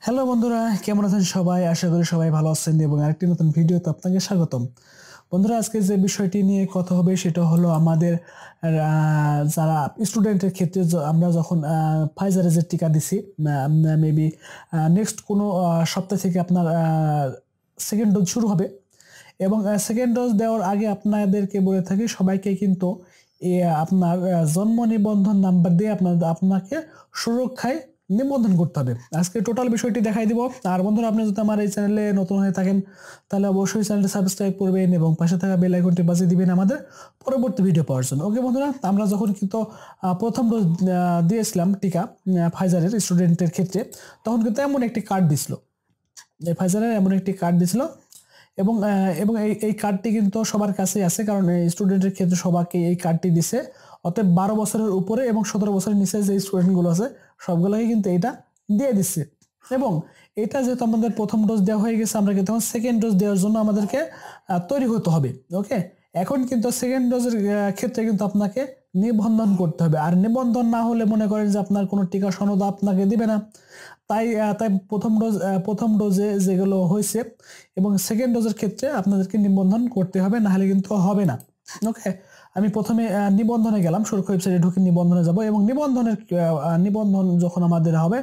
Hello বন্ধুরা, কেমন আছেন সবাই? আশা করি সবাই ভালো আছেন এবং আরেকটি নতুন ভিডিওতে আপনাকে স্বাগতম। বন্ধুরা, আজকে যে বিষয়টি নিয়ে কথা হবে সেটা হলো আমাদের যারা স্টুডেন্টের ক্ষেত্রে আমরা যখন ফাইজারে যে টিকা দিছি, মেবি নেক্সট কোনো সপ্তাহ থেকে আপনার সেকেন্ড ডোজ শুরু হবে এবং সেকেন্ড ডোজ দেওয়ার আগে আপনাদেরকে বলে থাকি সবাইকে কিন্তু আপনার জন্ম নিবন্ধন নাম্বার দিয়ে আপনাকে সুরক্ষায় নিবন্ধন করতে হবে। আজকে টোটাল বিষয়টি দেখাই দিব। আর বন্ধুরা, আপনি যদি আমার এই চ্যানেলে নতুন হয়ে থাকেন তাহলে অবশ্যই চ্যানেলটি সাবস্ক্রাইব করবেন এবং পাশে থাকা বেল আইকনটি বাজিয়ে দিবেন আমাদের পরবর্তী ভিডিও পাওয়ার জন্য। ওকে বন্ধুরা, আমরা যখন কিন্তু প্রথম ডোজ দিয়েছিলাম টিকা ফাইজারের স্টুডেন্টের ক্ষেত্রে, তখন কিন্তু এমন একটি কার্ড দিছিল, ফাইজারের এমন একটি কার্ড দিছিল এবং এবং এই কার্ডটি কিন্তু সবার কাছেই আছে, কারণ স্টুডেন্টের ক্ষেত্রে সবাইকে এই কার্ডটি দিছে। অতএব 12 বছরের উপরে এবং 17 বছরের নিচে যে স্টুডেন্টগুলো আছে সবগুলোকে কিন্তু এটা দিয়ে দিচ্ছে। এবং এটা যেহেতু আমাদের প্রথম ডোজ দেওয়া হয়ে গেছে, আমরা কিন্তু সেকেন্ড ডোজ দেওয়ার জন্য আমাদেরকে তৈরি হতে হবে। ওকে, এখন কিন্তু সেকেন্ড ডোজের ক্ষেত্রে কিন্তু আপনাকে নিবন্ধন করতে হবে। আর নিবন্ধন না হলে মনে করেন যে আপনার কোনো টিকা সনদ আপনাকে দিবে না। তাই প্রথম ডোজে যেগুলো হয়েছে এবং সেকেন্ড ডোজের ক্ষেত্রে আপনাদেরকে নিবন্ধন করতে হবে, না হলে কিন্তু হবে না। ওকে, আমি প্রথমে নিবন্ধনে গেলাম, সুরক্ষা ওয়েবসাইটে ঢুকে নিবন্ধনে যাব এবং নিবন্ধন যখন আমাদের হবে,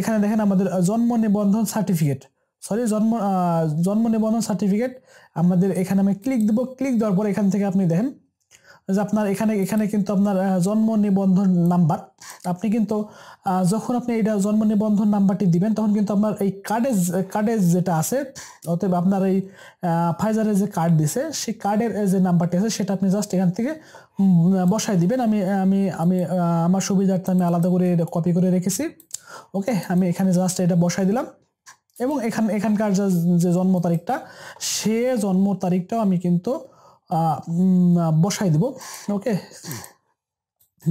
এখানে দেখেন আমাদের জন্ম নিবন্ধন সার্টিফিকেট, জন্ম নিবন্ধন সার্টিফিকেট আমাদের এখানে আমি ক্লিক দেবো। ক্লিক দেওয়ার পর এখান থেকে আপনি দেখেন যে আপনার এখানে কিন্তু আপনার জন্ম নিবন্ধন নাম্বার, আপনি কিন্তু যখন আপনি এটা জন্ম নিবন্ধন নাম্বারটি দিবেন তখন কিন্তু আপনার এই কার্ডে যেটা আছে, অতএব আপনার এই ফাইজারের যে কার্ড দিছে সেই কার্ডের যে নাম্বারটি আছে সেটা আপনি জাস্ট এখান থেকে বসাই দিবেন। আমি আমি আমি আমার সুবিধার্থে আমি আলাদা করে কপি করে রেখেছি। ওকে, আমি এখানে জাস্ট এটা বসাই দিলাম এবং এখানকার যে জন্ম তারিখটা, সে জন্ম তারিখটাও আমি কিন্তু বসাই দিব। ওকে,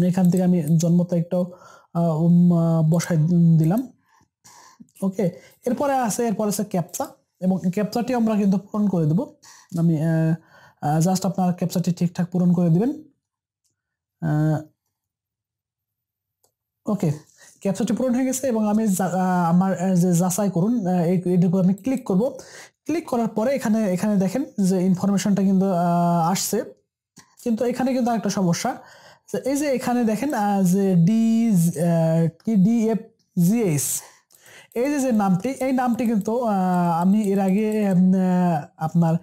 এখান থেকে আমি জন্ম তারিখটাও বসাই দিলাম। ওকে, এরপরে আছে ক্যাপচা এবং ক্যাপচাটি আমরা কিন্তু পূরণ করে দেব। আমি জাস্ট আপনার ক্যাপচাটি ঠিকঠাক পূরণ করে দিবেন। ওকে, ক্যাপচাটি পূরণ হয়ে গেছে এবং আমি আমার যে যাচাই করুন এর উপর আমি ক্লিক করব। ক্লিক করার পরে এখানে দেখেন যে ইনফরমেশনটা কিন্তু আসছে, কিন্তু এখানে কিন্তু আরেকটা সমস্যা, এই যে এখানে দেখেন যে DFGH এই যে নামটি, এই নামটি কিন্তু আমি এর আগে আপনার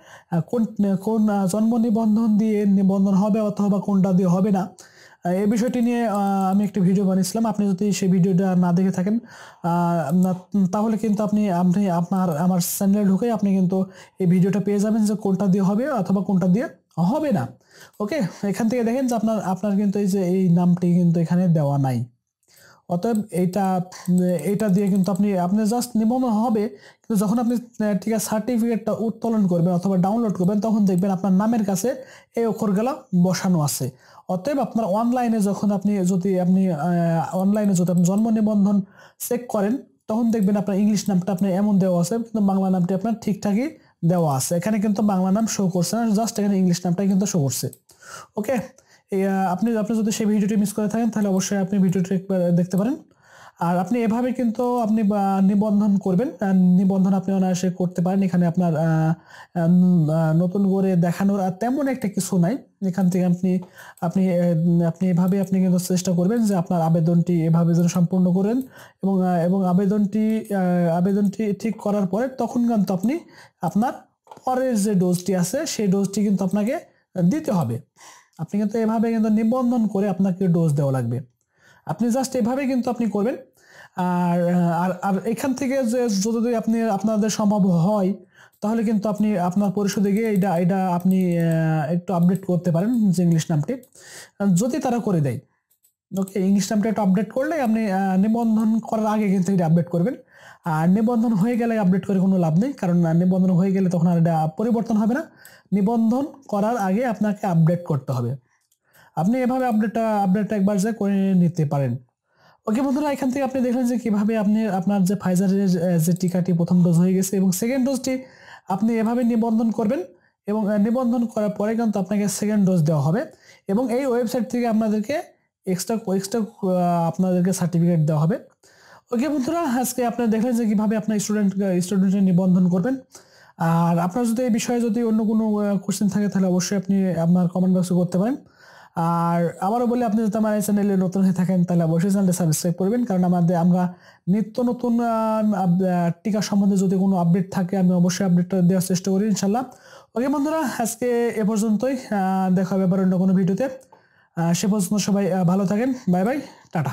কোন জন্ম নিবন্ধন দিয়ে নিবন্ধন হবে অথবা কোনটা দিয়ে হবে না, এই বিষয়টি নিয়ে আমি একটা ভিডিও বানিয়েছিলাম। আপনি যদি সেই ভিডিওটা না দেখে থাকেন তাহলে কিন্তু আমার চ্যানেলে ঢুকে আপনি কিন্তু এই ভিডিওটা পেয়ে যাবেন যে কোনটা দিয়ে হবে অথবা কোনটা দিয়ে হবে না। ওকে, এখান থেকে দেখেন যে আপনার কিন্তু এই নামটি কিন্তু এখানে দেওয়া নাই। অতএব এইটা দিয়ে কিন্তু আপনি জাস্ট নিবন্ধন হবে, কিন্তু যখন আপনি ঠিক আছে সার্টিফিকেটটা উত্তোলন করবেন অথবা ডাউনলোড করবেন তখন দেখবেন আপনার নামের কাছে এই অক্ষরগুলো বসানো আছে। অতএব আপনার অনলাইনে যখন আপনি জন্ম নিবন্ধন চেক করেন তখন দেখবেন আপনার ইংলিশ নামটা আপনার এমন দেওয়া আছে, কিন্তু বাংলা নামটি আপনার ঠিকঠাকই দেওয়া আছে। এখানে কিন্তু বাংলা নাম শো করছে না, জাস্ট এখানে ইংলিশ নামটাই কিন্তু শো করছে। ওকে, আপনি যদি সেই ভিডিওটি মিস করে থাকেন তাহলে অবশ্যই আপনি ভিডিওটি একবার দেখতে পারেন। আর আপনি এভাবে কিন্তু আপনি নিবন্ধন করবেন, নিবন্ধন আপনি অনায়াসে করতে পারেন। এখানে আপনার নতুন করে দেখানোর আর তেমন একটা কিছু নাই। এখান থেকে আপনি এভাবে আপনি কিন্তু চেষ্টা করবেন যে আপনার আবেদনটি এভাবে যেন সম্পূর্ণ করেন এবং আবেদনটি ঠিক করার পরে তখন কিন্তু আপনি আপনার পরের যে ডোজটি আছে সেই ডোজটি কিন্তু আপনাকে দিতে হবে। আপনি কিন্তু এভাবে কিন্তু নিবন্ধন করে আপনাকে ডোজ দেওয়া লাগবে। আপনি জাস্ট এভাবে কিন্তু আপনি করবেন। আর আর এখান থেকে যদি আপনাদের সম্ভব হয় তাহলে কিন্তু আপনি আপনার পরিষদে গিয়ে এটা আপনি একটু আপডেট করতে পারেন যে ইংলিশ নামটি, যদি তারা করে দেয়। ওকে, ইংলিশ নামটা একটু আপডেট করলে আপনি নিবন্ধন করার আগে কিন্তু এটা আপডেট করবেন। আর নিবন্ধন হয়ে গেলে আপডেট করে কোনো লাভ নেই, কারণ নিবন্ধন হয়ে গেলে তখন আর এটা পরিবর্তন হবে না। নিবন্ধন করার আগে আপনাকে আপডেট করতে হবে। আপনি এভাবে আপডেটটা একবার যে করে নিতে পারেন। ওকে বন্ধুরা, এখান থেকে আপনি দেখলেন যে কিভাবে আপনার যে ফাইজারের যে টিকাটি প্রথম ডোজ হয়ে গেছে এবং সেকেন্ড ডোজটি আপনি এভাবে নিবন্ধন করবেন এবং নিবন্ধন করার পরে কিন্তু আপনাকে সেকেন্ড ডোজ দেওয়া হবে এবং এই ওয়েবসাইট থেকে আপনাদেরকে এক্সট্রা আপনাদেরকে সার্টিফিকেট দেওয়া হবে। ওকে বন্ধুরা, আজকে আপনারা দেখলেন যে কিভাবে আপনার স্টুডেন্টের নিবন্ধন করবেন। আর আপনার যদি এই বিষয়ে যদি অন্য কোনো কোশ্চেন থাকে তাহলে অবশ্যই আপনি আপনার কমেন্ট বক্সে করতে পারেন। আর আবারও বলি, আপনি যদি আমার এই চ্যানেলে নতুন হয়ে থাকেন তাহলে অবশ্যই চ্যানেলটা সাবস্ক্রাইব করবেন, কারণ আমরা নিত্য নতুন টিকা সম্বন্ধে যদি কোনো আপডেট থাকে আমি অবশ্যই আপডেটটা দেওয়ার চেষ্টা করি ইনশাল্লাহ। ওকে বন্ধুরা, আজকে এ পর্যন্তই। দেখা হবে আবার অন্য কোনো ভিডিওতে। সে পর্যন্ত সবাই ভালো থাকেন। Bye bye, tata.